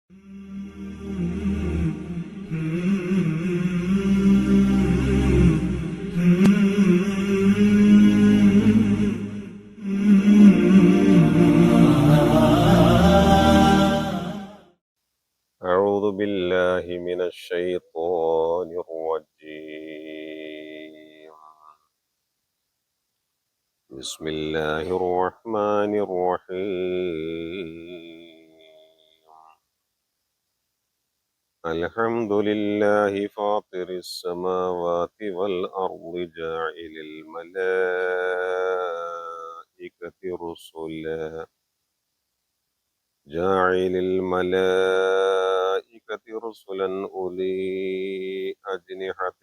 أعوذ بالله من الشيطان الرجيم. بسم الله الرحمن الرحيم. الحمد لله فاطر السماوات والأرض جاعل الملائكة رسلا أولي أجنحة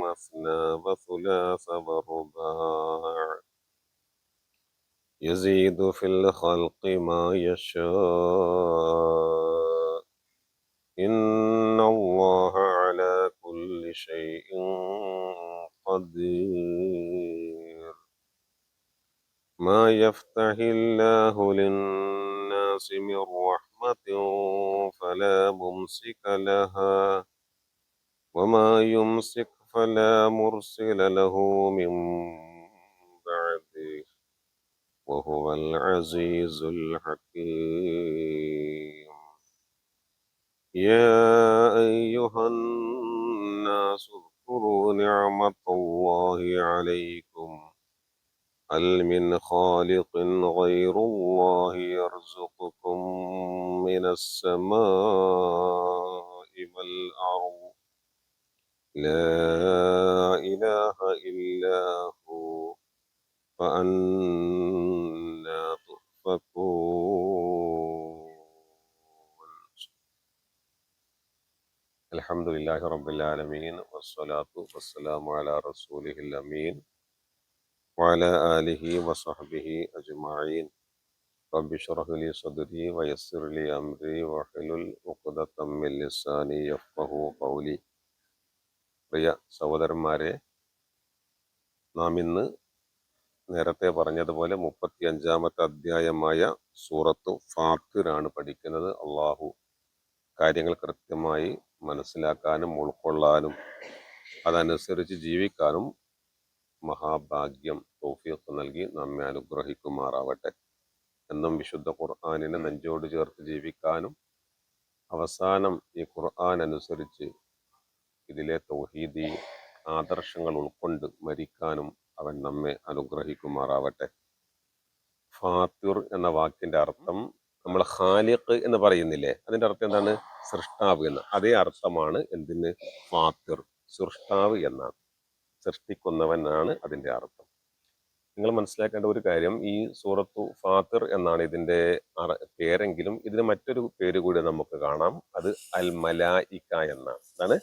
مثنى وثلاث ورباع يزيد في الخلق ما يشاء إن الله على كل شيء قدير. ما يفتح الله للناس من رحمة فلا ممسك لها وما يمسك فلا مرسل له من بعده وهو العزيز الحكيم. يا أيها الناس اذكروا نعمة الله عليكم هل من خالق غير الله يرزقكم من السماء والأرض لا إله إلا هو فأنا تؤفكون. الحمد لله رب العالمين والصلاة والسلام على رسوله الأمين وعلى آله وصحبه أجمعين. رب اشرح لي صدري ويسر لي أمري واحلل عقدة من لساني يفقهوا قولي. പ്രിയ സഹോദരന്മാരെ, നാം ഇന്ന് നേരത്തെ പറഞ്ഞതുപോലെ 35-ാമത്തെ അധ്യായമായ സൂറത്തു ഫാത്തിറാണ് പഠിക്കുന്നത്. അള്ളാഹു കാര്യങ്ങൾ കൃത്യമായി മനസ്സിലാക്കാനും ഉൾക്കൊള്ളാനും അതനുസരിച്ച് ജീവിക്കാനും മഹാഭാഗ്യം തൗഫീഖ് നൽകി നമ്മെ അനുഗ്രഹിക്കുമാറാവട്ടെ. എന്നും വിശുദ്ധ ഖുർആനിനെ നെഞ്ചോട് ചേർത്ത് ജീവിക്കാനും അവസാനം ഈ ഖുർആൻ അനുസരിച്ച് ഇതിലെ തൗഹീദി ആദർശങ്ങൾ ഉൾക്കൊണ്ട് മരിക്കാനും അവൻ നമ്മെ അനുഗ്രഹിക്കുമാറാവട്ടെ. ഫാത്തിർ എന്ന വാക്കിന്റെ അർത്ഥം നമ്മൾ ഖാലിഖ് എന്ന് പറയുന്നില്ലേ, അതിന്റെ അർത്ഥം എന്താണ്? സൃഷ്ടാവ് എന്ന്. അതേ അർത്ഥമാണ് എന്തിന്? ഫാത്തിർ, സൃഷ്ടാവ് എന്നാണ്, സൃഷ്ടിക്കുന്നവനാണ് അതിന്റെ അർത്ഥം. നിങ്ങൾ മനസ്സിലാക്കേണ്ട ഒരു കാര്യം, ഈ സൂറത്തു ഫാത്തിർ എന്നാണ് ഇതിന്റെ പേരെങ്കിലും ഇതിന് മറ്റൊരു പേര് കൂടി നമുക്ക് കാണാം. അത് അൽ മലായിക്ക എന്നാണ്. അതാണ്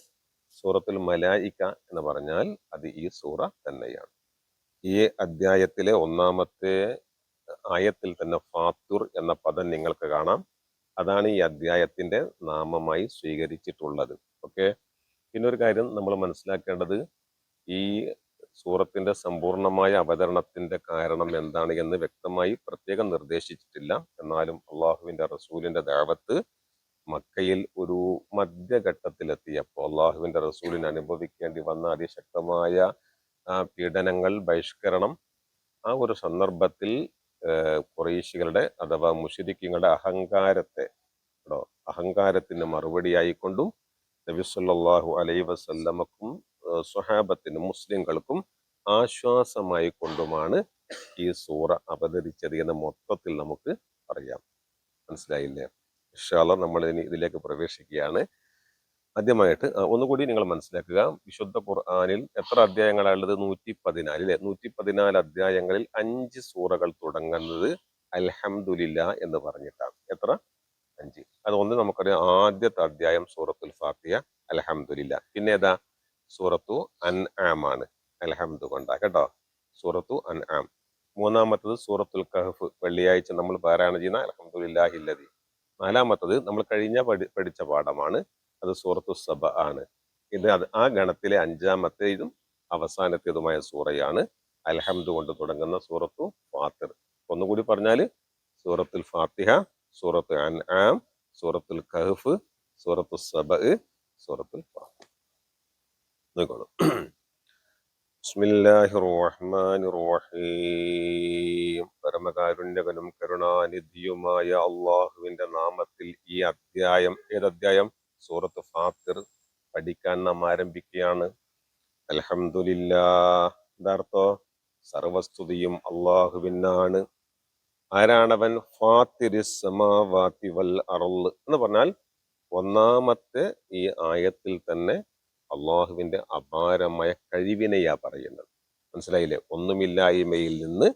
സൂറത്തുൽ മലായിക്ക എന്ന് പറഞ്ഞാൽ അത് ഈ സൂറ തന്നെയാണ്. ഈ അധ്യായത്തിലെ 1-ാമത്തെ ആയത്തിൽ തന്നെ ഫാത്തിർ എന്ന പദം നിങ്ങൾക്ക് കാണാം. അതാണ് ഈ അധ്യായത്തിന്റെ നാമമായി സ്വീകരിച്ചിട്ടുള്ളത്. ഓക്കെ. പിന്നെ ഒരു കാര്യം നമ്മൾ മനസ്സിലാക്കേണ്ടത്, ഈ സൂറത്തിന്റെ സമ്പൂർണമായ അവതരണത്തിന്റെ കാരണം എന്താണ് എന്ന് വ്യക്തമായി പ്രത്യേകം നിർദ്ദേശിച്ചിട്ടില്ല. എന്നാലും അള്ളാഹുവിന്റെ റസൂലിന്റെ ദഅവത്ത് മക്കയിൽ ഒരു മധ്യഘട്ടത്തിലെത്തിയപ്പോൾ അള്ളാഹുവിന്റെ റസൂലിന് അനുഭവിക്കേണ്ടി വന്ന അതിശക്തമായ പീഡനങ്ങൾ, ബഹിഷ്കരണം, ആ ഒരു സന്ദർഭത്തിൽ ഖുറൈശികളുടെ അഥവാ മുശ്രിക്കുകളുടെ അഹങ്കാരത്തിന് മറുപടിയായിക്കൊണ്ടും നബി സല്ലല്ലാഹു അലൈഹി വസല്ലമക്കും സ്വഹാബത്തിനും മുസ്ലിങ്ങൾക്കും ആശ്വാസമായി കൊണ്ടുമാണ് ഈ സൂറ അവതരിച്ചത് എന്ന് മൊത്തത്തിൽ നമുക്ക് അറിയാം. മനസ്സിലായില്ലേ? ഇൻഷാ അല്ലാഹ് നമ്മൾ ഇനി ഇതിലേക്ക് പ്രവേശിക്കുകയാണ്. ആദ്യമായിട്ട് ഒന്നുകൂടി നിങ്ങൾ മനസ്സിലാക്കുക, വിശുദ്ധ ഖുർആനിൽ എത്ര അധ്യായങ്ങളാണുള്ളത്? 114 അല്ലെ? 114 അധ്യായങ്ങളിൽ 5 സൂറകൾ തുടങ്ങുന്നത് അൽഹംദുലില്ലാ എന്ന് പറഞ്ഞിട്ടാണ്. എത്ര? 5. അതൊന്ന് നമുക്കറിയാം. ആദ്യത്തെ അധ്യായം സൂറത്തുൽ ഫാത്തിഹ, അൽഹംദുലില്ലാ. പിന്നെ ഏതാ? സൂറത്തു അൻആം ആണ്, അൽഹംദു കൊണ്ടാ കേട്ടോ, സൂറത്തു അൻആം. 3-ാമത്തത് സൂറത്തുൽ കഹ്ഫ്, വെള്ളിയാഴ്ച നമ്മൾ പാരായണം ചെയ്യുന്ന അൽഹംദുലില്ലാഹില്ലദി. 4-ാമത്തത് നമ്മൾ കഴിഞ്ഞ പഠിച്ച പാഠമാണ്, അത് സൂറത്തു സബ ആണ്. ഇത് ആ ഗണത്തിലെ 5-ാമത്തേതും അവസാനത്തേതുമായ സൂറയാണ് അൽഹംദു കൊണ്ട് തുടങ്ങുന്ന സൂറത്തു ഫാത്തിർ. ഒന്നുകൂടി പറഞ്ഞാൽ സൂറത്തുൽ ഫാത്തിഹ, സൂറത്തു അൻആം, സൂറത്തുൽ കഹ്ഫ്, സൂറത്തു സബ, സൂറത്തുൽ ഖാഫ്. നോക്കോളൂ. ബിസ്മില്ലാഹിർ റഹ്മാനിർ റഹീം. പരമകാരുണ്യകനും കരുണാനിധിയുമായ അള്ളാഹുവിന്റെ നാമത്തിൽ ഈ അധ്യായം, ഏതധ്യായം? സൂറത്ത് ഫാത്തിർ പഠിക്കാൻ നാം ആരംഭിക്കുകയാണ്. അൽഹംദുലില്ലാഹ്. എന്താർത്ഥോ? സർവസ്തുതിയും അള്ളാഹുവിനാണ്. ആരാണവൻ? ഫാത്തിരിസ് സമാവാതി വൽ അർള് എന്ന് പറഞ്ഞാൽ ഒന്നാമത്തെ ഈ ആയത്തിൽ തന്നെ അള്ളാഹുവിന്റെ അപാരമായ കഴിവിനെയാ പറയുന്നത്. മനസ്സിലായില്ലേ? ഒന്നുമില്ലായ്മയിൽ നിന്ന്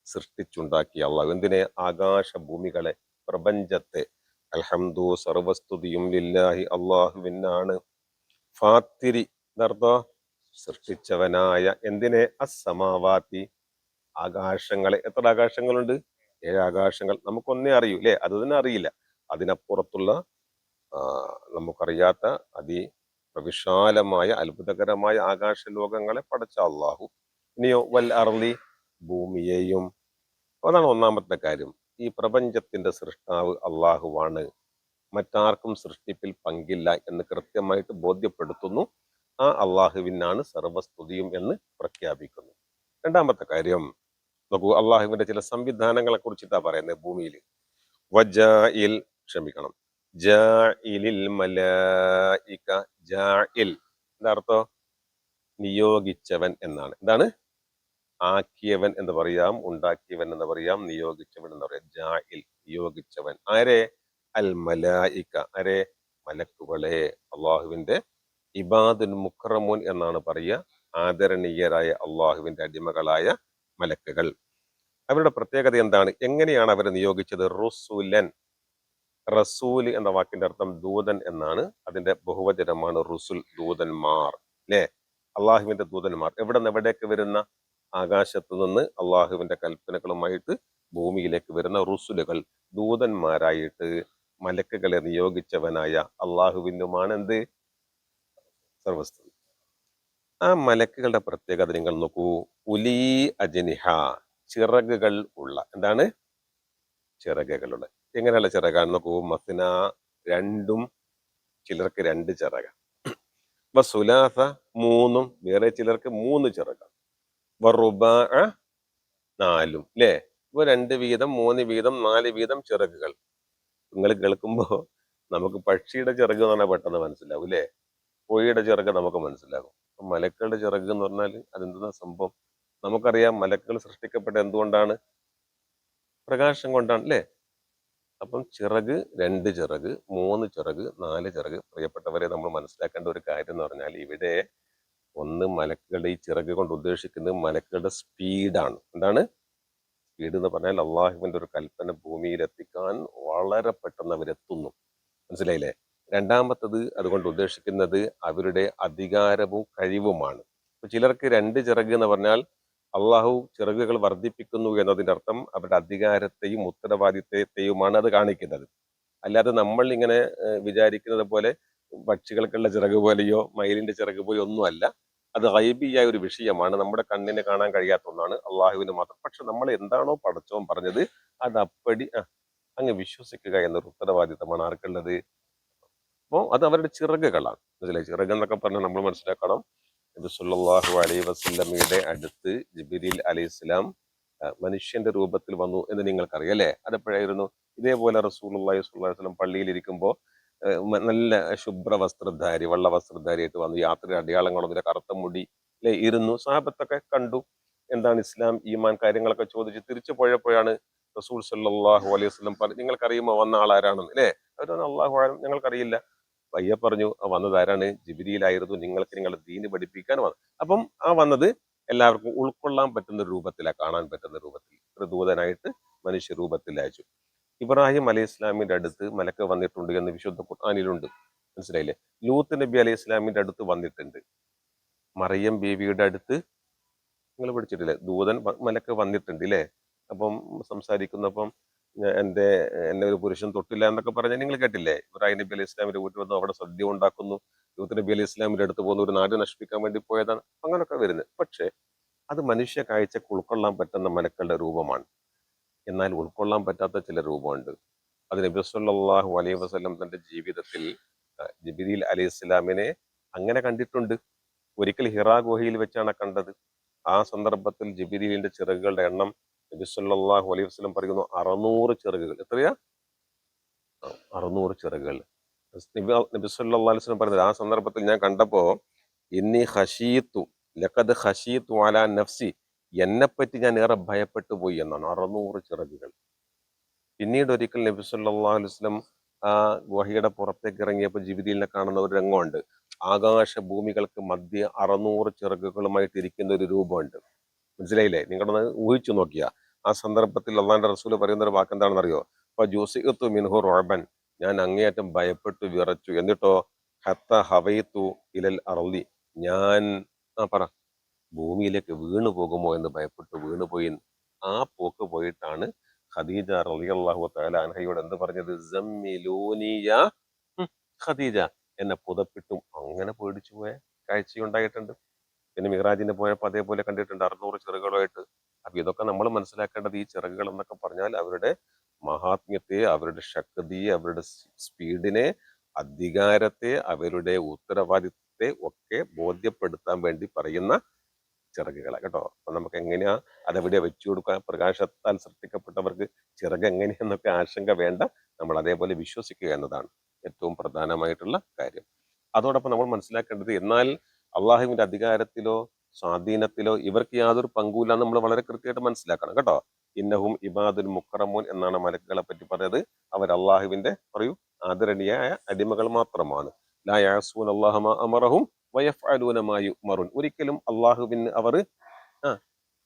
സൃഷ്ടിച്ചുണ്ടാക്കിയ അള്ളാഹു. എന്തിനെ? ആകാശഭൂമികളെ, പ്രപഞ്ചത്തെ. അൽഹംദു, സർവസ്തുതിയും ലില്ലാഹി, അള്ളാഹുവിനാണ്. ഫാത്തിരി എന്നർത്ഥം സൃഷ്ടിച്ചവനായ. എന്തിനെ? അസ്സമാവാത്തി, ആകാശങ്ങളെ. എത്ര ആകാശങ്ങളുണ്ട്? 7 ആകാശങ്ങൾ. നമുക്കൊന്നേ അറിയൂ അല്ലേ? അത് തന്നെ അറിയില്ല. അതിനപ്പുറത്തുള്ള നമുക്കറിയാത്ത അതിവിശാലമായ അത്ഭുതകരമായ ആകാശ ലോകങ്ങളെ പടച്ച അള്ളാഹു. ഇനിയോ വൽ അർളി, ഭൂമിയെയും. അതാണ് ഒന്നാമത്തെ കാര്യം. ഈ പ്രപഞ്ചത്തിന്റെ സൃഷ്ടാവ് അള്ളാഹുവാണ്, മറ്റാർക്കും സൃഷ്ടിപ്പിൽ പങ്കില്ല എന്ന് കൃത്യമായിട്ട് ബോധ്യപ്പെടുത്തുന്നു. ആ അള്ളാഹുവിനാണ് സർവസ്തുതിയും എന്ന് പ്രഖ്യാപിക്കുന്നു. രണ്ടാമത്തെ കാര്യം നോക്കൂ, അള്ളാഹുവിന്റെ ചില സംവിധാനങ്ങളെ കുറിച്ചിട്ടാ പറയുന്നത്. ഭൂമിയിൽ വജാഇൽ, ക്ഷമിക്കണം, ജാഇലിൽ മലായിക. ജാഇൽ എന്താ അർത്ഥം? നിയോഗിച്ചവൻ എന്നാണ്. എന്താണ്? ആക്കിയവൻ എന്ന് പറയാം, ഉണ്ടാക്കിയവൻ എന്ന് പറയാം, നിയോഗിച്ചവൻ എന്ന് പറയാം. ജാഇൽ, നിയോഗിച്ചവൻ. ആരെ? അൽ മലായിക. ആരെ? മലക്കുകളെ. അള്ളാഹുവിന്റെ ഇബാദുൽ മുക്രമൂൻ എന്നാണ് പറയുക. ആദരണീയരായ അള്ളാഹുവിന്റെ അടിമകളായ മലക്കുകൾ. അവരുടെ പ്രത്യേകത എന്താണ്? എങ്ങനെയാണ് അവരെ നിയോഗിച്ചത്? റുസുലൻ. റസൂൽ എന്ന വാക്കിന്റെ അർത്ഥം ദൂതൻ എന്നാണ്. അതിന്റെ ബഹുവചനമാണ് റുസുൽ, ദൂതന്മാർ. അല്ലേ? അള്ളാഹുവിന്റെ ദൂതന്മാർ. എവിടെ നിന്ന് എവിടേക്ക് വരുന്ന? ആകാശത്ത് നിന്ന് അള്ളാഹുവിന്റെ കൽപ്പനകളുമായിട്ട് ഭൂമിയിലേക്ക് വരുന്ന റുസുലുകൾ, ദൂതന്മാരായിട്ട് മലക്കുകളെ നിയോഗിച്ചവനായ അള്ളാഹുവിനുമാണ് എന്ത്? സർവസ്തുതി. ആ മലക്കുകളുടെ പ്രത്യേകത നിങ്ങൾ നോക്കൂ. ഉലീ അജ്നിഹ, ചിറകുകൾ ഉള്ള. എന്താണ്? ചിറകുകളുള്ള. എങ്ങനെയുള്ള ചിറകാണ്? നോക്കൂ. മസ്ന, രണ്ടും, ചിലർക്ക് 2 ചിറക. വസുലാസ, 3, വേറെ ചിലർക്ക് 3 ചിറകാണ്. വറുബാ, 4, അല്ലേ? ഇപ്പൊ 2 വീതം, 3 വീതം, 4 വീതം ചിറകുകൾ. നിങ്ങൾ കേൾക്കുമ്പോ നമുക്ക് പക്ഷിയുടെ ചിറക് എന്ന് പറഞ്ഞാൽ പെട്ടെന്ന് മനസ്സിലാവും അല്ലേ? കോഴിയുടെ ചിറക് നമുക്ക് മനസ്സിലാകും. മലക്കളുടെ ചിറക് എന്ന് പറഞ്ഞാൽ അതെന്താ സംഭവം? നമുക്കറിയാം മലക്കുകൾ സൃഷ്ടിക്കപ്പെട്ട എന്തുകൊണ്ടാണ്? പ്രകാശം കൊണ്ടാണ് അല്ലേ? അപ്പം ചിറക്, 2 ചിറക്, 3 ചിറക്, 4 ചിറക്. പ്രിയപ്പെട്ടവരെ, നമ്മൾ മനസ്സിലാക്കേണ്ട ഒരു കാര്യം എന്ന് പറഞ്ഞാൽ ഇവിടെ ഒന്ന് മലക്കുകളുടെ ഈ ചിറക് കൊണ്ട് ഉദ്ദേശിക്കുന്നത് മലക്കുകളുടെ സ്പീഡാണ്. എന്താണ് സ്പീഡ് എന്ന് പറഞ്ഞാൽ? അള്ളാഹുവിന്റെ ഒരു കൽപ്പന ഭൂമിയിൽ എത്തിക്കാൻ വളരെ പെട്ടെന്ന് അവരെത്തുന്നു. മനസ്സിലായില്ലേ? രണ്ടാമത്തത് അതുകൊണ്ട് ഉദ്ദേശിക്കുന്നത് അവരുടെ അധികാരവും കഴിവുമാണ്. ചിലർക്ക് 2 ചിറക് എന്ന് പറഞ്ഞാൽ അള്ളാഹു ചിറകുകൾ വർദ്ധിപ്പിക്കുന്നു എന്നതിന്റെ അർത്ഥം അവരുടെ അധികാരത്തെയും ഉത്തരവാദിത്വത്തെയുമാണ് അത് കാണിക്കുന്നത്. അല്ലാതെ നമ്മൾ ഇങ്ങനെ വിചാരിക്കുന്നത് പോലെ പക്ഷികൾക്കുള്ള ചിറക് പോലെയോ മയിലിന്റെ ചിറക് പോലെയോ ഒന്നുമല്ല. അത് ഗൈബിയായ ഒരു വിഷയമാണ്, നമ്മുടെ കണ്ണിന് കാണാൻ കഴിയാത്ത ഒന്നാണ്, അള്ളാഹുവിന് മാത്രം. പക്ഷെ നമ്മൾ എന്താണോ പടച്ചോൻ പറഞ്ഞത് അത് അപ്പടി അങ്ങ് വിശ്വസിക്കുക എന്നൊരു ഉത്തരവാദിത്തമാണ് ആർക്കുള്ളത്? അപ്പോൾ അത് അവരുടെ ചിറകുകളാണ്. മനസ്സിലായി? ചിറക് എന്നൊക്കെ പറഞ്ഞാൽ നമ്മൾ മനസ്സിലാക്കണം, നബി സല്ലല്ലാഹു അലൈഹി വസല്ലമയുടെ അടുത്ത് ജിബ്രീൽ അലൈഹിസ്സലാം മനുഷ്യന്റെ രൂപത്തിൽ വന്നു എന്ന് നിങ്ങൾക്കറിയാം അല്ലേ? അതെപ്പോഴായിരുന്നു? ഇതേപോലെ റസൂലുള്ളാഹി സ്വല്ലല്ലാഹു അലൈഹി വസല്ലം പള്ളിയിൽ ഇരിക്കുമ്പോൾ നല്ല ശുഭ്ര വസ്ത്രധാരി, വെള്ള വസ്ത്രധാരിയായിട്ട് വന്നു. യാത്രയുടെ അടയാളങ്ങളൊന്നുമില്ല, കറുത്ത മുടി അല്ലെ ഇരുന്നു. സ്വഹാബത്തൊക്കെ കണ്ടു. എന്താണ് ഇസ്ലാം, ഈമാൻ കാര്യങ്ങളൊക്കെ ചോദിച്ച് തിരിച്ചു പോയപ്പോഴാണ് റസൂൽ സല്ലല്ലാഹു അലൈഹി വസല്ലം നിങ്ങൾക്കറിയുമോ വന്ന ആളാരാണെന്ന്? അല്ലേ? അവർ പറഞ്ഞു അള്ളാഹു ആലം, ഞങ്ങൾക്കറിയില്ല. പയ്യെ പറഞ്ഞു വന്നത് ആരാണ്? ജിബ്രീലായിരുന്നു, നിങ്ങൾക്ക് നിങ്ങളുടെ ദീന് പഠിപ്പിക്കാൻ വന്നത്. അപ്പം ആ വന്നത് എല്ലാവർക്കും ഉൾക്കൊള്ളാൻ പറ്റുന്ന രൂപത്തിലാണ്, കാണാൻ പറ്റുന്ന രൂപത്തിൽ ഒരു ദൂതനായിട്ട് മനുഷ്യ രൂപത്തിൽ അയച്ചു. ഇബ്രാഹിം അലൈഹി ഇസ്ലാമിന്റെ അടുത്ത് മലക്ക് വന്നിട്ടുണ്ട് എന്ന് വിശുദ്ധ ഖുർആനിലുണ്ട്. മനസ്സിലായില്ലേ? ലൂത്ത് നബി അലൈഹി ഇസ്ലാമിന്റെ അടുത്ത് വന്നിട്ടുണ്ട്. മറിയം ബീവിയുടെ അടുത്ത് നിങ്ങൾ പഠിച്ചിട്ടില്ലേ? മലക്ക് വന്നിട്ടുണ്ട് ഇല്ലേ? അപ്പം സംസാരിക്കുന്നപ്പം എന്നെ ഒരു പുരുഷൻ തൊട്ടില്ല എന്നൊക്കെ പറഞ്ഞാൽ നിങ്ങൾ കേട്ടില്ലേ? ഇബ്രാഹിം നബി അലൈഹി ഇസ്ലാമിന്റെ വീട്ടിൽ വന്നു, അവിടെ സദ്യ ഉണ്ടാക്കുന്നു. ലൂത്ത് നബി അലൈഹി ഇസ്ലാമിന്റെ അടുത്ത് പോകുന്ന ഒരു നാട് നശിപ്പിക്കാൻ വേണ്ടി പോയതാണ്. അങ്ങനൊക്കെ വരുന്നത്. പക്ഷെ അത് മനുഷ്യ കാഴ്ചക്ക് ഉൾക്കൊള്ളാൻ പറ്റുന്ന മലക്കളുടെ രൂപമാണ്. എന്നാൽ ഉൾക്കൊള്ളാൻ പറ്റാത്ത ചില രൂപമുണ്ട്. അത് നബി സല്ലല്ലാഹു അലൈഹി വസല്ലം തന്റെ ജീവിതത്തിൽ ജിബ്രീൽ അലൈഹി ഇസ്ലാമിനെ അങ്ങനെ കണ്ടിട്ടുണ്ട്. ഒരിക്കൽ ഹിറാ ഗുഹയിൽ വെച്ചാണ് കണ്ടത്. ആ സന്ദർഭത്തിൽ ജിബ്രീലിന്റെ ചിറകുകളുടെ എണ്ണം നബി സല്ലല്ലാഹു അലൈഹി വസല്ലം പറയുന്നു 600 ചിറകുകൾ. എത്രയാ? 600 ചിറകുകൾ. നബി സല്ലല്ലാഹു അലൈഹി വസല്ലം പറയുന്നത് ആ സന്ദർഭത്തിൽ ഞാൻ കണ്ടപ്പോ ഇന്നി ഖശീതു ലഖദ് ഖശീതു അലാ നഫ്സി, എന്നെപ്പറ്റി ഞാൻ ഏറെ ഭയപ്പെട്ടു പോയി എന്നാണ്. 600 ചിറകുകൾ. പിന്നീട് ഒരിക്കൽ നബി സല്ലല്ലാഹു അലൈഹി വസല്ലം ആ ഗുഹയുടെ പുറത്തേക്ക് ഇറങ്ങിയപ്പോൾ ജിബ്രീലിനെ കാണുന്ന ഒരു രംഗമുണ്ട്. ആകാശ ഭൂമികൾക്ക് മധ്യ 600 ചിറകുകളുമായിട്ട് ഇരിക്കുന്ന ഒരു രൂപമുണ്ട്. മനസ്സിലായില്ലേ? നിങ്ങളൊന്ന് ഊഹിച്ചു നോക്കിയ ആ സന്ദർഭത്തിൽ അള്ളാന്റെ റസൂല് പറയുന്ന ഒരു വാക്ക് എന്താണെന്നറിയോ? അപ്പൊ ജൂസിഅത്തു മിൻഹു റുഅബൻ, ഞാൻ അങ്ങേയറ്റം ഭയപ്പെട്ടു വിറച്ചു. എന്നിട്ടോ ഹത്ത ഹവൈത്തു ഇലൽ അർളി, ഞാൻ പറ ഭൂമിയിലേക്ക് വീണു പോകുമോ എന്ന് ഭയപ്പെട്ടു വീണുപോയി. ആ പോക്ക് പോയിട്ടാണ് ഖദീജ റളിയല്ലാഹു തആല അൻഹയോട് എന്ത് പറഞ്ഞത്? സമ്മിലൂനിയ ഖദീജ, എന്നെ പുതപ്പിട്ടും. അങ്ങനെ പേടിച്ചു പോയ കാഴ്ചയുണ്ടായിട്ടുണ്ട്. പിന്നെ മിഹ്റാജിന് പോയപ്പോൾ അതേപോലെ കണ്ടിട്ടുണ്ട് 600 ചിറകുകളായിട്ട്. അപ്പൊ ഇതൊക്കെ നമ്മൾ മനസ്സിലാക്കേണ്ടത്, ഈ ചിറകുകൾ എന്നൊക്കെ പറഞ്ഞാൽ അവരുടെ മഹാത്മ്യത്തെ, അവരുടെ ശക്തിയെ, അവരുടെ സ്പീഡിനെ, അധികാരത്തെ, അവരുടെ ഉത്തരവാദിത്വത്തെ ഒക്കെ ബോധ്യപ്പെടുത്താൻ വേണ്ടി പറയുന്ന ചിറകുകളാണ് കേട്ടോ. അപ്പൊ നമുക്ക് എങ്ങനെയാ അതെവിടെ വെച്ചു കൊടുക്കാൻ? പ്രകാശത്താൽ സൃഷ്ടിക്കപ്പെട്ടവർക്ക് ചിറക് എങ്ങനെയെന്നൊക്കെ ആശങ്ക വേണ്ട. നമ്മൾ അതേപോലെ വിശ്വസിക്കുക എന്നതാണ് ഏറ്റവും പ്രധാനമായിട്ടുള്ള കാര്യം. അതോടൊപ്പം നമ്മൾ മനസ്സിലാക്കേണ്ടത്, എന്നാൽ അള്ളാഹുവിന്റെ അധികാരത്തിലോ സ്വാധീനത്തിലോ ഇവർക്ക് യാതൊരു പങ്കുമില്ല എന്ന് നമ്മൾ വളരെ കൃത്യമായിട്ട് മനസ്സിലാക്കണം കേട്ടോ. ഇന്നഹും ഇബാദുൽ മുക്കറമൂൻ എന്നാണ് മലക്കുകളെ പറ്റി പറഞ്ഞത്. അവർ അള്ളാഹുവിന്റെ പറയൂ ആദരണീയായ അടിമകൾ മാത്രമാണ്. ലാ യഅസൂന അല്ലാഹ മാ അമറഹും വയഫ്അലൂന മാ യുഅ്മറൂൻ. ഒരിക്കലും അള്ളാഹുവിന് അവർ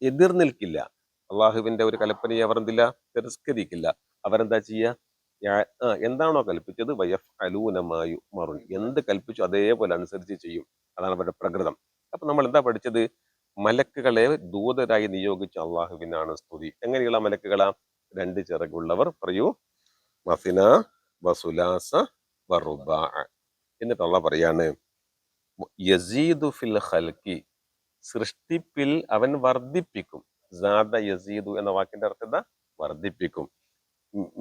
എതിർ നിൽക്കില്ല. അള്ളാഹുവിന്റെ ഒരു കൽപ്പനയെ അവർ എന്തില്ല, തിരസ്കരിക്കില്ല. അവരെന്താ ചെയ്യുക? എന്താണോ കൽപ്പിച്ചത് വയഫ്അലൂന മാ യുഅ്മറൂൻ, എന്ത് കൽപ്പിച്ചു അതേപോലെ അനുസരിച്ച് ചെയ്യും. അതാണ് അവരുടെ പ്രകൃതം. അപ്പൊ നമ്മൾ എന്താ പഠിച്ചത്? മലക്കുകളെ ദൂതരായി നിയോഗിച്ച അള്ളാഹുവിനാണ് സ്തുതി. എങ്ങനെയുള്ള മലക്കുകളാ? 2 ചിറകുള്ളവർ. പറയൂ, മസിന വസുലാസ വറുബാ. എന്നിട്ട് അള്ളാഹ് പറയാണ് യസീദു ഫിൽ ഖൽഖി, സൃഷ്ടിപ്പിൽ അവൻ വർദ്ധിപ്പിക്കും. സാദ യസീദു എന്ന വാക്കിന്റെ അർത്ഥം എന്താ? വർദ്ധിപ്പിക്കും.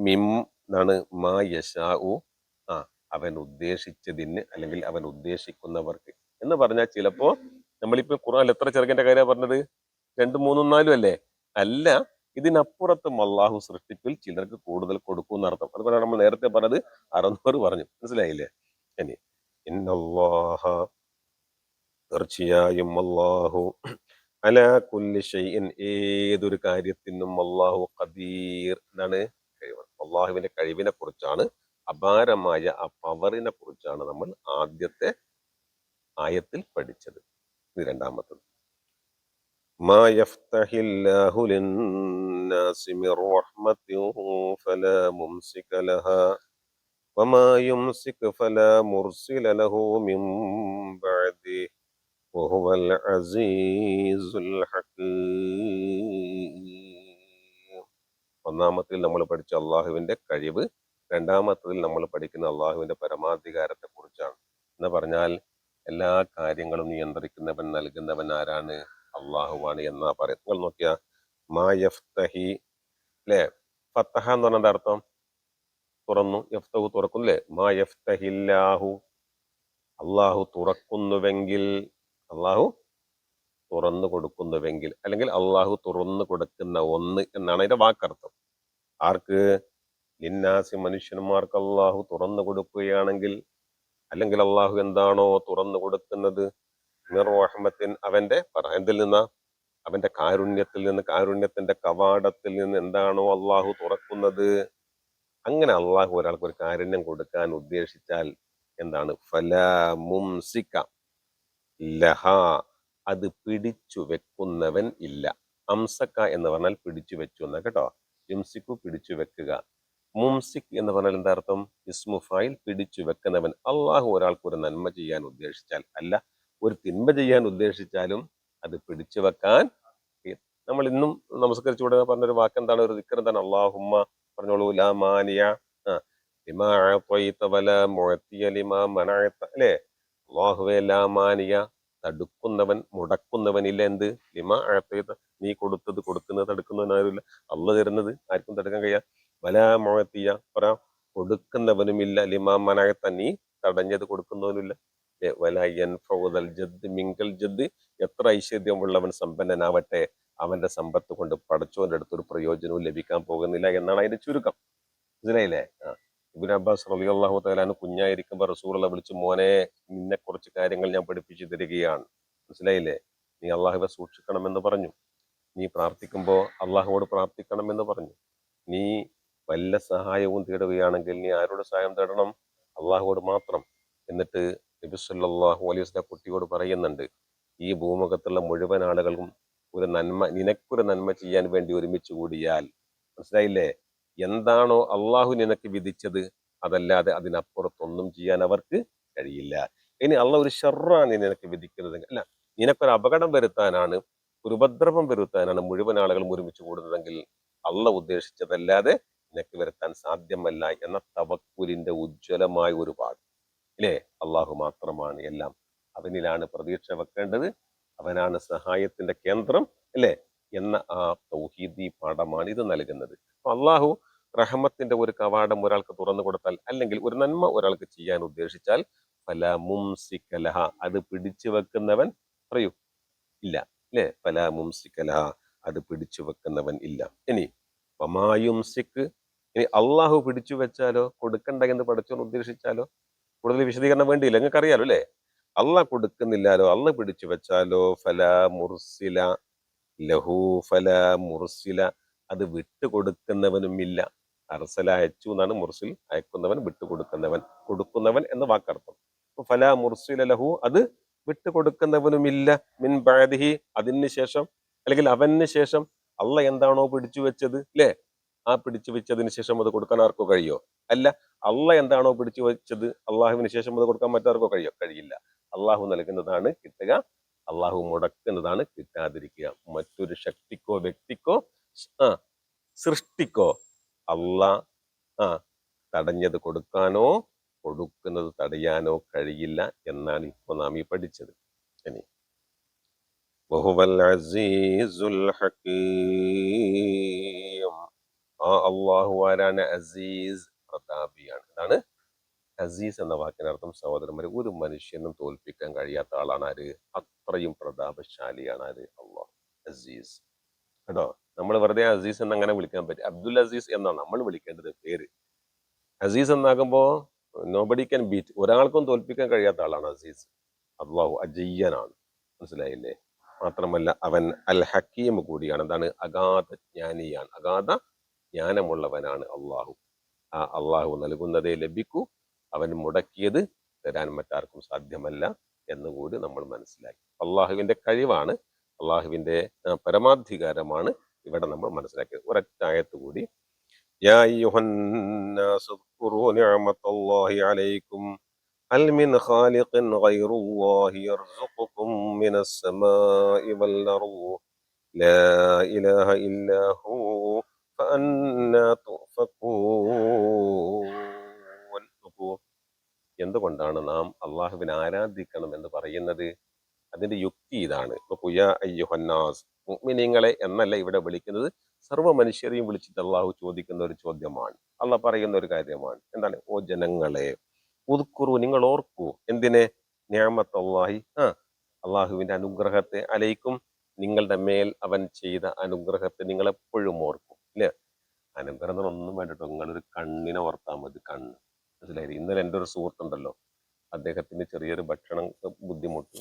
മിം എന്നാണ് മാ യശാഉ, അവൻ ഉദ്ദേശിച്ചതിന് അല്ലെങ്കിൽ അവൻ ഉദ്ദേശിക്കുന്നവർക്ക് എന്ന് പറഞ്ഞാൽ, ചിലപ്പോ നമ്മളിപ്പോ ഖുർആനിൽ എത്ര ചിറകിന്റെ കാര്യമാണ് പറഞ്ഞത്? 2, 3, 4 അല്ലേ? അല്ല, ഇതിനപ്പുറത്തും അള്ളാഹു സൃഷ്ടിപ്പിൽ ചിലർക്ക് കൂടുതൽ കൊടുക്കും എന്നർത്ഥം. അതുകൊണ്ടാണ് നമ്മൾ നേരത്തെ പറഞ്ഞത് 600 പറഞ്ഞു. മനസ്സിലായില്ലേ? ഇനി ഇന്നല്ലാഹ, തീർച്ചയായും അള്ളാഹു, അലാ കുല്ലി ഷൈഇൻ, ഏതൊരു കാര്യത്തിനും അള്ളാഹു ഖദീർ, എന്താണ്? കഴിവ്. അള്ളാഹുവിന്റെ കഴിവിനെ കുറിച്ചാണ്, അപാരമായ ആ പവറിനെ കുറിച്ചാണ് നമ്മൾ ആദ്യത്തെ ആയത്തിൽ പഠിച്ചത്. ഇത് രണ്ടാമത്തത്. മാ യഫ്തഹില്ലാഹു ലിന്നാസി മിർ റഹ്മത്തിൻ ഫലാ മുംസിക ലഹാ വമാ യുംസിക് ഫലാ മുർസില ലഹു മിൻ ബഅദിഹി വഹുവൽ അസീസുൽ ഹകീം. ഒന്നാമത്തിൽ നമ്മൾ പഠിച്ച അള്ളാഹുവിന്റെ കഴിവ്, രണ്ടാമത്തതിൽ നമ്മൾ പഠിക്കുന്ന അള്ളാഹുവിന്റെ പരമാധികാരത്തെ കുറിച്ചാണ്. എന്ന് പറഞ്ഞാൽ എല്ലാ കാര്യങ്ങളും നിയന്ത്രിക്കുന്നവൻ, നൽകുന്നവൻ ആരാണ്? അള്ളാഹുവാണ് എന്നാ പറയുന്നത്. നിങ്ങൾ നോക്കിയാ മാ യഫ്തഹി അല്ലെ? ഫത്തഹ എന്ന് പറഞ്ഞ അർത്ഥം തുറന്നു, യഫ്തഹു തുറക്കുന്നു അല്ലെ? മാ യഫ്തഹില്ലാഹു, അള്ളാഹു തുറക്കുന്നുവെങ്കിൽ, അള്ളാഹു തുറന്നു കൊടുക്കുന്നുവെങ്കിൽ, അല്ലെങ്കിൽ അള്ളാഹു തുറന്നു കൊടുക്കുന്ന ഒന്ന് എന്നാണ് അതിന്റെ വാക്കർത്ഥം. ആർക്ക്? ലിന്നാസി, മനുഷ്യന്മാർക്ക് അള്ളാഹു തുറന്നു കൊടുക്കുകയാണെങ്കിൽ, അല്ലെങ്കിൽ അള്ളാഹു എന്താണോ തുറന്നു കൊടുക്കുന്നത്, മിർ റഹ്മത്തിൻ, അവന്റെ എന്തിൽ നിന്നാ? അവന്റെ കാരുണ്യത്തിൽ നിന്ന്, കാരുണ്യത്തിന്റെ കവാടത്തിൽ നിന്ന് എന്താണോ അള്ളാഹു തുറക്കുന്നത്, അങ്ങനെ അള്ളാഹു ഒരാൾക്ക് ഒരു കാരുണ്യം കൊടുക്കാൻ ഉദ്ദേശിച്ചാൽ എന്താണ്? ഫലാ മുംസിക ലഹ, അത് പിടിച്ചു വെക്കുന്നവൻ ഇല്ല. അംസക്ക എന്ന് പറഞ്ഞാൽ പിടിച്ചു വെച്ചു എന്നാ കേട്ടോ. യുംസിക്കു, പിടിച്ചു വെക്കുക. മുംസിക് എന്ന് പറഞ്ഞാൽ എന്താ അർത്ഥം? ഇസ്മു ഫായിൽ, പിടിച്ചു വെക്കുന്നവൻ. അള്ളാഹു ഒരാൾക്ക് ഒരു നന്മ ചെയ്യാൻ ഉദ്ദേശിച്ചാൽ, അല്ല ഒരു തിന്മ ചെയ്യാൻ ഉദ്ദേശിച്ചാലും അത് പിടിച്ചു വെക്കാൻ. നമ്മൾ ഇന്നും നമസ്കരിച്ചുകൂടെ പറഞ്ഞൊരു വാക്ക് എന്താണ്? ഒരു ദിക്ർ എന്താണ്? അല്ലാഹുമ്മ, പറഞ്ഞോളൂ, ലാ മാനിയ ലിമാ അഅ്തൈത വലാ മുഅ്തിയ ലിമാ മനഅത, അല്ലേ? അല്ലാഹുവേ, ലാ മാനിയ, തടുക്കുന്നവൻ, മുടക്കുന്നവനില്ല. എന്ത്? ലിമാ അഅ്തൈത, നീ കൊടുത്തത് കൊടുക്കുന്നത് തടുക്കുന്നവൻ ആരുമില്ല. അള്ളാഹ് തരുന്നത് ആർക്കും തടുക്കാൻ കഴിയാ. വലാ മുഅ്തിയ, പറ, കൊടുക്കുന്നവനുമില്ല, ലിമാ മനഅത നീ തടഞ്ഞത് കൊടുക്കുന്നവനുമില്ല. വലാ യൻഫഉദൽ ജദ് മിങ്കൽ ജദ്, എത്ര ഐശ്വര്യമുള്ളവൻ സമ്പന്നനാവട്ടെ, അവന്റെ സമ്പത്ത് കൊണ്ട് പടച്ചോന്റെ അടുത്തൊരു പ്രയോജനവും ലഭിക്കാൻ പോകുന്നില്ല എന്നാണ് അതിന്റെ ചുരുക്കം. മനസ്സിലായില്ലേ? ഇബ്നു അബ്ബാസ് റളിയല്ലാഹു തആല അൻഹു കുഞ്ഞായിരിക്കുമ്പോൾ റസൂലുള്ളാഹി വിളിച്ചു, മോനെ നിന്നെ കുറച്ച് കാര്യങ്ങൾ ഞാൻ പഠിപ്പിച്ചു തരികയാണ്, മനസ്സിലായില്ലേ? നീ അള്ളാഹുവെ സൂക്ഷിക്കണമെന്ന് പറഞ്ഞു. നീ പ്രാർത്ഥിക്കുമ്പോൾ അള്ളാഹുവോട് പ്രാർത്ഥിക്കണമെന്ന് പറഞ്ഞു. നീ വല്ല സഹായവും തേടുകയാണെങ്കിൽ നീ ആരോട് സഹായം തേടണം? അള്ളാഹുവോട് മാത്രം. എന്നിട്ട് നബി സല്ലല്ലാഹു അലൈഹി വസല്ലം കുട്ടിയോട് പറയുന്നുണ്ട്, ഈ ഭൂമുഖത്തുള്ള മുഴുവൻ ആളുകളും ഒരു നന്മ, നിനക്കൊരു നന്മ ചെയ്യാൻ വേണ്ടി ഒരുമിച്ച് കൂടിയാൽ, മനസ്സിലായില്ലേ, എന്താണോ അള്ളാഹു നിനക്ക് വിധിച്ചത് അതല്ലാതെ അതിനപ്പുറത്തൊന്നും ചെയ്യാൻ അവർക്ക് കഴിയില്ല. ഇനി അള്ളാഹ് ഒരു ഷർറാണ് നിനക്ക് വിധിക്കുന്നത്, അല്ല, നിനക്കൊരു അപകടം വരുത്താനാണ്, ഒരു ഉപദ്രവം വരുത്താനാണ് മുഴുവൻ ആളുകളും ഒരുമിച്ച് കൂടുന്നതെങ്കിൽ അള്ളാഹ് ഉദ്ദേശിച്ചതല്ലാതെ നിനക്ക് വരുത്താൻ സാധ്യമല്ല എന്ന തവക്കുലിന്റെ ഉജ്ജ്വലമായ ഒരു പാഠം. ഇല്ലേ? അള്ളാഹു മാത്രമാണ് എല്ലാം, അവനിലാണ് പ്രതീക്ഷ വെക്കേണ്ടത്, അവനാണ് സഹായത്തിന്റെ കേന്ദ്രം, അല്ലേ എന്ന ആ തൗഹീദി പാഠമാണ് ഇത് നൽകുന്നത്. അപ്പൊ അള്ളാഹു റഹ്മത്തിന്റെ ഒരു കവാടം ഒരാൾക്ക് തുറന്നു കൊടുത്താൽ, അല്ലെങ്കിൽ ഒരു നന്മ ഒരാൾക്ക് ചെയ്യാൻ ഉദ്ദേശിച്ചാൽ, ഫലാ മുംസിക ലഹ, അത് പിടിച്ചു വെക്കുന്നവൻ പറയൂ ഇല്ല, അല്ലേ? ഫലാ മുംസിക ലഹ, അത് പിടിച്ചു വെക്കുന്നവൻ ഇല്ല. ഇനി വമായുംസിക്, ഇനി അള്ളാഹു പിടിച്ചു വെച്ചാലോ, കൊടുക്കണ്ട എന്ന് പടച്ചോൻ ഉദ്ദേശിച്ചാലോ, കൂടുതൽ വിശദീകരണം വേണ്ടിയില്ല, നിങ്ങൾക്ക് അറിയാലോ അല്ലേ? അള്ളാഹ് കൊടുക്കുന്നില്ലാലോ, അള്ളാഹ് പിടിച്ചു വെച്ചാലോ, ഫലാ മുർസില ലഹു, ഫലാ മുർസില, അത് വിട്ടുകൊടുക്കുന്നവനുമില്ല. അർസല അയച്ചു എന്നാണ്, മുർസിൽ അയക്കുന്നവൻ, വിട്ടുകൊടുക്കുന്നവൻ, കൊടുക്കുന്നവൻ എന്ന വാക്കർത്ഥം. അപ്പൊ ഫലാ മുർസില ലഹു, അത് വിട്ടുകൊടുക്കുന്നവനുമില്ല, മിൻ ബഅദിഹി, അതിന് ശേഷം, അല്ലെങ്കിൽ അവന് ശേഷം. അള്ളാഹ് എന്താണോ പിടിച്ചു വെച്ചത്, അല്ലേ, ആ പിടിച്ചു വെച്ചതിന് ശേഷം അത് കൊടുക്കാൻ ആർക്കോ കഴിയോ? അല്ല. അള്ളാഹ് എന്താണോ പിടിച്ചു വെച്ചത് അള്ളാഹുവിന് ശേഷം അത് കൊടുക്കാൻ മറ്റാർക്കോ കഴിയോ? കഴിയില്ല. അള്ളാഹു നൽകുന്നതാണ് കിട്ടുക, അള്ളാഹു മുടക്കുന്നതാണ് കിട്ടാതിരിക്കുക. മറ്റൊരു ശക്തിക്കോ വ്യക്തിക്കോ ആ സൃഷ്ടിക്കോ അള്ളാഹ് ആ തടഞ്ഞത് കൊടുക്കാനോ കൊടുക്കുന്നത് തടയാനോ കഴിയില്ല എന്നാണ് ഇപ്പൊ നാം ഈ പഠിച്ചത്. ഇനി വഹുവൽ അസീസുൽ ഹകീം, ആ അള്ളാഹു ആരാണ്? അസീസ്, പ്രതാപിയാണ്. ഇതാണ് അസീസ് എന്ന വാക്കിനർത്ഥം. സഹോദരന്മാരെ, ഒരു മനുഷ്യനും തോൽപ്പിക്കാൻ കഴിയാത്ത ആളാണ് ആര്? അത്രയും പ്രതാപശാലിയാണ് ആര്? അള്ളാഹ് അസീസ്. കേട്ടോ, നമ്മൾ വെറുതെ അസീസ് എന്ന് അങ്ങനെ വിളിക്കാൻ പറ്റും. അബ്ദുൽ അസീസ് എന്നാണ് നമ്മൾ വിളിക്കേണ്ടത് പേര്. അസീസ് എന്നാകുമ്പോ നോബഡി ക്യാൻ ബീറ്റ്, ഒരാൾക്കും തോൽപ്പിക്കാൻ കഴിയാത്ത ആളാണ് അസീസ്. അള്ളാഹു അജയ്യനാണ്, മനസ്സിലായില്ലേ? മാത്രമല്ല അവൻ അൽ ഹക്കീം കൂടിയാണ്. എന്താണ്? അഗാധ ജ്ഞാനിയാണ്, അഗാധ ജ്ഞാനമുള്ളവനാണ് അള്ളാഹു. ആ അള്ളാഹു നൽകുന്നതേ ലഭിക്കൂ, അവൻ മുടക്കിയത് തരാൻ മറ്റാർക്കും സാധ്യമല്ല എന്നുകൂടി നമ്മൾ മനസ്സിലാക്കി. അള്ളാഹുവിന്റെ കഴിവാണ്, അള്ളാഹുവിന്റെ പരമാധികാരമാണ് ഇവിടെ നമ്മൾ മനസ്സിലാക്കിയത്. ഒരൊറ്റ ആയത്ത് കൂടി, യാ അയ്യുഹന്നാസു ഉസ്കുറൂ നിഅമത്തല്ലാഹി അലൈക്കും ഹൽ മിൻ ഖാലിഖിൻ ഗൈറുല്ലാഹി യർസുഖുക്കും മിനസ് സമാഇ വൽ അർദ് ലാ ഇലാഹ ഇല്ലാ ഹു ഫഅന്നാ തുഫകൂൻ. എന്തുകൊണ്ടാണ് നാം അള്ളാഹുവിനെ ആരാധിക്കണം എന്ന് പറയുന്നത്? അതിന്റെ യുക്തി ഇതാണ്. ഇപ്പൊ യാ അയ്യുഹന്നാസ്, മുഅ്മിനീങ്ങളെ എന്നല്ല ഇവിടെ വിളിക്കുന്നത്, സർവ്വ മനുഷ്യരെയും വിളിച്ചിട്ട് അള്ളാഹു ചോദിക്കുന്ന ഒരു ചോദ്യമാണ്, അള്ളാഹ് പറയുന്ന ഒരു കാര്യമാണ്. എന്താണ്? ഓ ജനങ്ങളെ, ഉദ്കുറു, നിങ്ങൾ ഓർക്കൂ. എന്തിനെ? നിഅമത്തല്ലാഹി, അള്ളാഹുവിന്റെ അനുഗ്രഹത്തെ, അലൈക്കും, നിങ്ങളുടെ മേൽ അവൻ ചെയ്ത അനുഗ്രഹത്തെ നിങ്ങൾ എപ്പോഴും ഓർക്കും, ഇല്ലേ? അനുഗ്രഹം ഒന്നും വേണ്ടിട്ടോ, നിങ്ങളൊരു കണ്ണിനെ ഓർത്താൽ മതി, കണ്ണ്. മനസ്സിലായില്ലേ? ഇന്നലെ എൻ്റെ ഒരു സുഹൃത്തുണ്ടല്ലോ, അദ്ദേഹത്തിന് ചെറിയൊരു ഭക്ഷണം ബുദ്ധിമുട്ട്,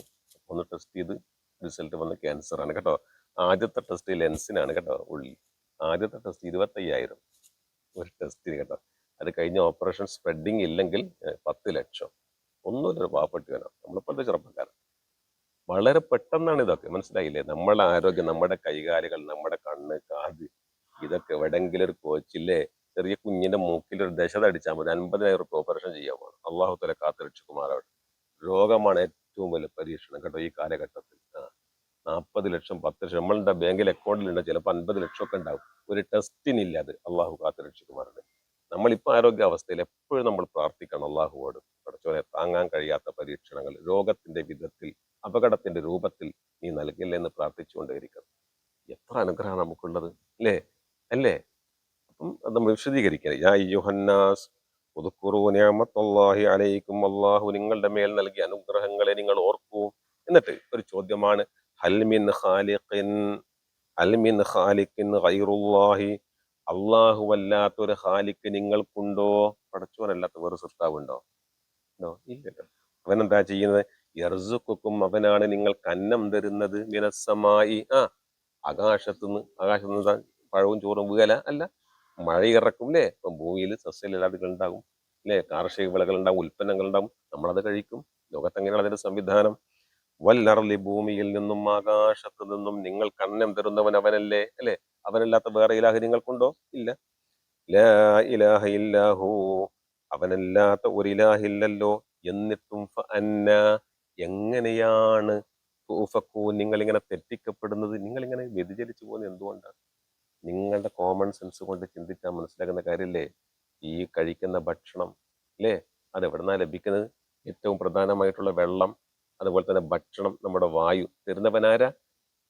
ഒന്ന് ടെസ്റ്റ് ചെയ്ത് റിസൾട്ട് വന്ന് ക്യാൻസർ ആണ് കേട്ടോ. ആദ്യത്തെ ടെസ്റ്റ് ലെൻസിനാണ് കേട്ടോ, ഉള്ളി. ആദ്യത്തെ ടെസ്റ്റ് 25,000 ഒരു ടെസ്റ്റിന് കേട്ടോ. അത് കഴിഞ്ഞ ഓപ്പറേഷൻ സ്പ്രെഡിങ് ഇല്ലെങ്കിൽ 10 ലക്ഷം. ഒന്നുമില്ല, ഒരു പാവപ്പെട്ടുകാരോ, നമ്മളിപ്പോഴത്തെ ചെറുപ്പക്കാരൻ. വളരെ പെട്ടെന്നാണ് ഇതൊക്കെ, മനസ്സിലായില്ലേ? നമ്മളെ ആരോഗ്യം, നമ്മുടെ കൈകാലുകൾ, നമ്മുടെ കണ്ണ്, കാത്, ഇതൊക്കെ എവിടെങ്കിലും ഒരു കോച്ചില്ലേ, ചെറിയ കുഞ്ഞിന്റെ മൂക്കിൽ ഒരു ദശ അടിച്ചാൽ മതി, 50,000 റുപ്യ ഓപ്പറേഷൻ ചെയ്യാമാണ്. അള്ളാഹു തല കാത്തുരക്ഷിക്കുമാറാവട്ടെ. രോഗമാണ് ഏറ്റവും വലിയ പരീക്ഷണം കേട്ടോ ഈ കാലഘട്ടത്തിൽ. 40 ലക്ഷം, 10 ലക്ഷം നമ്മളുടെ ബാങ്കിൽ അക്കൗണ്ടിലുണ്ട്, ചിലപ്പോൾ 50 ലക്ഷം ഒക്കെ ഉണ്ടാവും. ഒരു ടെസ്റ്റിനില്ല അത്. അള്ളാഹു കാത്തുരക്ഷിക്കുമാറാവട്ടെ. നമ്മളിപ്പോൾ ആരോഗ്യാവസ്ഥയിൽ എപ്പോഴും നമ്മൾ പ്രാർത്ഥിക്കണം അള്ളാഹുവോട്, പടച്ചോനെ താങ്ങാൻ കഴിയാത്ത പരീക്ഷണങ്ങൾ രോഗത്തിന്റെ വിധത്തിൽ, അപകടത്തിന്റെ രൂപത്തിൽ നീ നൽകില്ല എന്ന് പ്രാർത്ഥിച്ചുകൊണ്ടേയിരിക്കണം. എത്ര അനുഗ്രഹമാണ് നമുക്കുള്ളത്, അല്ലേ? അല്ലേ? അപ്പം അത് നമ്മൾ വിശദീകരിക്കുക. യാ അയ്യുഹന്നാസ് ഉദ്കുറൂ നിഅമത്തല്ലാഹി അലൈക്കും, അള്ളാഹു നിങ്ങളുടെ മേൽ നൽകിയ അനുഗ്രഹങ്ങളെ നിങ്ങൾ ഓർക്കൂ. എന്നിട്ട് ഒരു ചോദ്യമാണ്, ഹൽ മിൻ ഖാലിഖിൻ ഹൽ മിൻ ഖാലിഖിൻ ഗൈറുല്ലാഹി, അള്ളാഹു അല്ലാത്തൊരു ഖാലിഖ് നിങ്ങൾക്കുണ്ടോ? പടച്ചോനല്ലാത്ത വേറെ സൃഷ്ടാവുണ്ടോ? ഉണ്ടോ? ഇല്ലല്ലോ. അവനെന്താ ചെയ്യുന്നത്? യർസുക്കും, അവനാണ് നിങ്ങൾക്ക് അന്നം തരുന്നത്. മിനസ്സമായി, ആകാശത്തുനിന്ന് പഴവും ചോറും വീകല അല്ല, മഴ ഇറക്കും അല്ലേ. ഇപ്പം ഭൂമിയിൽ സസ്യലതാദികൾ ഉണ്ടാകും അല്ലേ, കാർഷിക വിളകൾ ഉണ്ടാകും, ഉൽപ്പന്നങ്ങൾ ഉണ്ടാകും, നമ്മളത് കഴിക്കും. ലോകത്തെങ്ങനെയാണ് അതിന്റെ സംവിധാനം? വല്ലർലി, ഭൂമിയിൽ നിന്നും ആകാശത്തു നിന്നും നിങ്ങൾക്ക് അന്നം തരുന്നവൻ അവനല്ലേ അല്ലേ. അവനല്ലാത്ത വേറെ ഇലാഹ് നിങ്ങൾക്കുണ്ടോ? ഇല്ല. ലാ ഇലാഹ ഇല്ലാഹു, അവനല്ലാത്ത ഒരു ഇലാഹില്ലല്ലോ. എന്നിട്ടും അന്ന, എങ്ങനെയാണ് നിങ്ങൾ ഇങ്ങനെ തെറ്റിക്കപ്പെടുന്നത്, നിങ്ങൾ ഇങ്ങനെ വ്യതിചലിച്ചു പോകുന്നത് എന്തുകൊണ്ടാണ്? നിങ്ങളുടെ കോമൺ സെൻസ് കൊണ്ട് ചിന്തിച്ചാൽ മനസ്സിലാക്കുന്ന കാര്യമല്ലേ. ഈ കഴിക്കുന്ന ഭക്ഷണം അല്ലേ, അത് എവിടുന്നാ ലഭിക്കുന്നത്? ഏറ്റവും പ്രധാനമായിട്ടുള്ള വെള്ളം, അതുപോലെ തന്നെ ഭക്ഷണം, നമ്മുടെ വായു തരുന്നവനാരാ?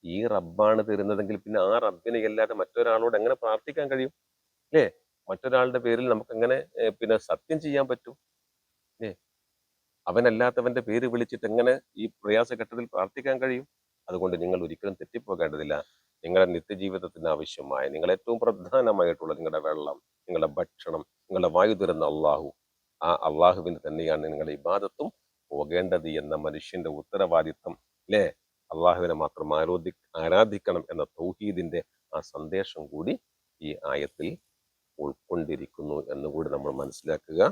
ഈ റബ്ബാണ് തരുന്നതെങ്കിൽ പിന്നെ ആ റബ്ബിനെ അല്ലാതെ മറ്റൊരാളോട് എങ്ങനെ പ്രാർത്ഥിക്കാൻ കഴിയും അല്ലേ? മറ്റൊരാളുടെ പേരിൽ നമുക്ക് എങ്ങനെ പിന്നെ സത്യം ചെയ്യാൻ പറ്റും ഏ? അവനല്ലാത്തവന്റെ പേര് വിളിച്ചിട്ട് എങ്ങനെ ഈ പ്രയാസഘട്ടത്തിൽ പ്രാർത്ഥിക്കാൻ കഴിയും? അതുകൊണ്ട് നിങ്ങൾ ഒരിക്കലും തെറ്റിപ്പോകേണ്ടതില്ല. നിങ്ങളുടെ നിത്യജീവിതത്തിന് ആവശ്യമായ, നിങ്ങൾ ഏറ്റവും പ്രധാനമായിട്ടുള്ള നിങ്ങളുടെ വെള്ളം, നിങ്ങളുടെ ഭക്ഷണം, നിങ്ങളുടെ വായു തരുന്ന അള്ളാഹു, ആ അള്ളാഹുവിന് തന്നെയാണ് നിങ്ങളുടെ ഇബാദത്തും പോകേണ്ടത് എന്ന മനുഷ്യന്റെ ഉത്തരവാദിത്വം അല്ലേ. അള്ളാഹുവിനെ മാത്രം ആരാധിക്കണം എന്ന തൗഹീദിന്റെ ആ സന്ദേശം കൂടി ഈ ആയത്തിൽ ഉൾക്കൊണ്ടിരിക്കുന്നു എന്നുകൂടി നമ്മൾ മനസ്സിലാക്കുക.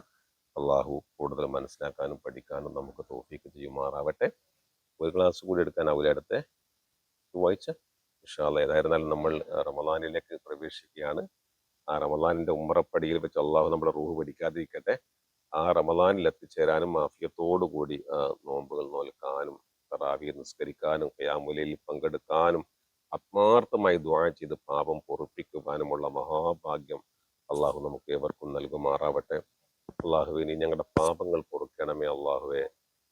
അള്ളാഹു കൂടുതൽ മനസ്സിലാക്കാനും പഠിക്കാനും നമുക്ക് തൗഫീക്ക് ചെയ്യുമാറാവട്ടെ. ഒരു ക്ലാസ് കൂടി എടുക്കാനാവില്ല അടുത്ത ചൊവ്വാഴ്ച ഇൻഷാ അല്ലാഹ്. ഏതായിരുന്നാലും നമ്മൾ റമദാനിലേക്ക് പ്രവേശിക്കുകയാണ്. ആ റമദാനിന്റെ ഉമ്മറപ്പടിയിൽ വെച്ച് അള്ളാഹു നമ്മുടെ റൂഹ് പഠിക്കാതിരിക്കട്ടെ. ആ റമദാനിൽ എത്തിച്ചേരാനും ആഫിയത്തോടു കൂടി നോമ്പുകൾ നോൽക്കാനും തറാവീഹ് നിസ്കരിക്കാനും ഖിയാമുൽ പങ്കെടുക്കാനും ആത്മാർത്ഥമായി ദുആ ചെയ്ത് പാപം പൊറുപ്പിക്കുവാനുമുള്ള മഹാഭാഗ്യം അള്ളാഹു നമുക്ക് ഏവർക്കും നൽകുമാറാവട്ടെ. അള്ളാഹുവെ, നീ ഞങ്ങളുടെ പാപങ്ങൾ പൊറുക്കണമേ. അള്ളാഹുവെ,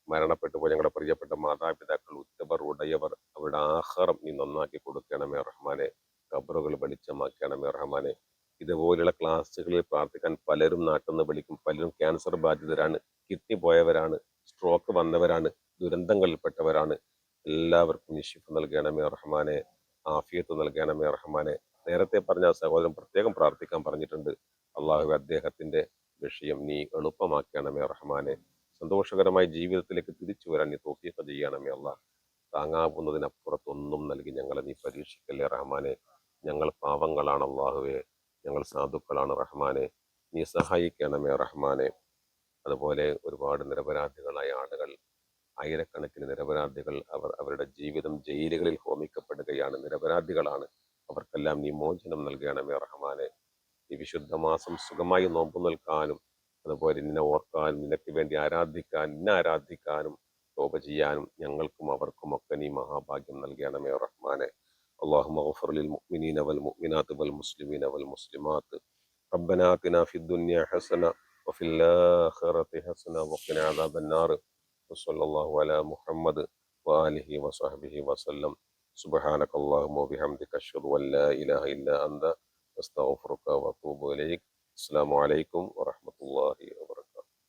മരണപ്പെട്ടു പോയ ഞങ്ങളുടെ പ്രിയപ്പെട്ട മാതാപിതാക്കൾ, ഉറ്റവർ, ഉടയവർ, അവരുടെ ആഹാരം നീ നന്നാക്കി കൊടുക്കണമേ റഹ്മാനെ. ഖബറുകൾ വെളിച്ചമാക്കണമേ റഹ്മാനെ. ഇതുപോലെയുള്ള ക്ലാസ്സുകളിൽ പ്രാർത്ഥിക്കാൻ പലരും നാട്ടിൽ നിന്ന് വിളിക്കും. പലരും ക്യാൻസർ ബാധിതരാണ്, കിഡ്നി പോയവരാണ്, സ്ട്രോക്ക് വന്നവരാണ്, ദുരന്തങ്ങളിൽപ്പെട്ടവരാണ്. എല്ലാവർക്കും നീ ശിഫ നൽകണമേ റഹ്മാനെ, ആഫിയത്ത് നൽകണമേ റഹ്മാനെ. നേരത്തെ പറഞ്ഞ സഹോദരൻ പ്രത്യേകം പ്രാർത്ഥിക്കാൻ പറഞ്ഞിട്ടുണ്ട്. അള്ളാഹു അദ്ദേഹത്തിന്റെ വിഷയം നീ എളുപ്പമാക്കണമേ റഹ്മാനെ. സന്തോഷകരമായ ജീവിതത്തിലേക്ക് തിരിച്ചു വരാൻ നീ തൗഫീഖ് ചെയ്യണമേ അള്ളാഹ്. താങ്ങാവുന്നതിനപ്പുറത്തൊന്നും നൽകി ഞങ്ങളെ നീ പരീക്ഷിക്കല്ലേ റഹ്മാനെ. ഞങ്ങൾ പാവങ്ങളാണ് അള്ളാഹുവെ, ഞങ്ങൾ സാധുക്കളാണ് റഹ്മാനെ, നീ സഹായിക്കണമേ റഹ്മാനെ. അതുപോലെ ഒരുപാട് നിരപരാധികളായ ആളുകൾ, ആയിരക്കണക്കിന് നിരപരാധികൾ, അവരുടെ ജീവിതം ജയിലുകളിൽ ഹോമിക്കപ്പെടുകയാണ്, നിരപരാധികളാണ്. അവർക്കെല്ലാം നീ മോചനം നൽകണമേ റഹ്മാനെ. ഈ വിശുദ്ധ മാസം സുഖമായി നോമ്പ് നിൽക്കാനും, അതുപോലെ നിന്നെ ഓർക്കാനും, നിനക്ക് വേണ്ടി ആരാധിക്കാനും തോപ ചെയ്യാനും ഞങ്ങൾക്കും അവർക്കും ഒക്കെ നീ മഹാഭാഗ്യം നൽകണമേ റഹ്മാനെ. اللهم اغفر للمؤمنين والمؤمنات والمسلمين والمسلمات. ربنا آتنا في الدنيا حسنة وفي الآخرة حسنة وقنا عذاب النار. وصلى الله على محمد وآله وصحبه وسلم. سبحانك اللهم وبحمدك أشهد أن لا إله إلا أنت أستغفرك وأتوب إليك. السلام عليكم ورحمة الله وبركاته.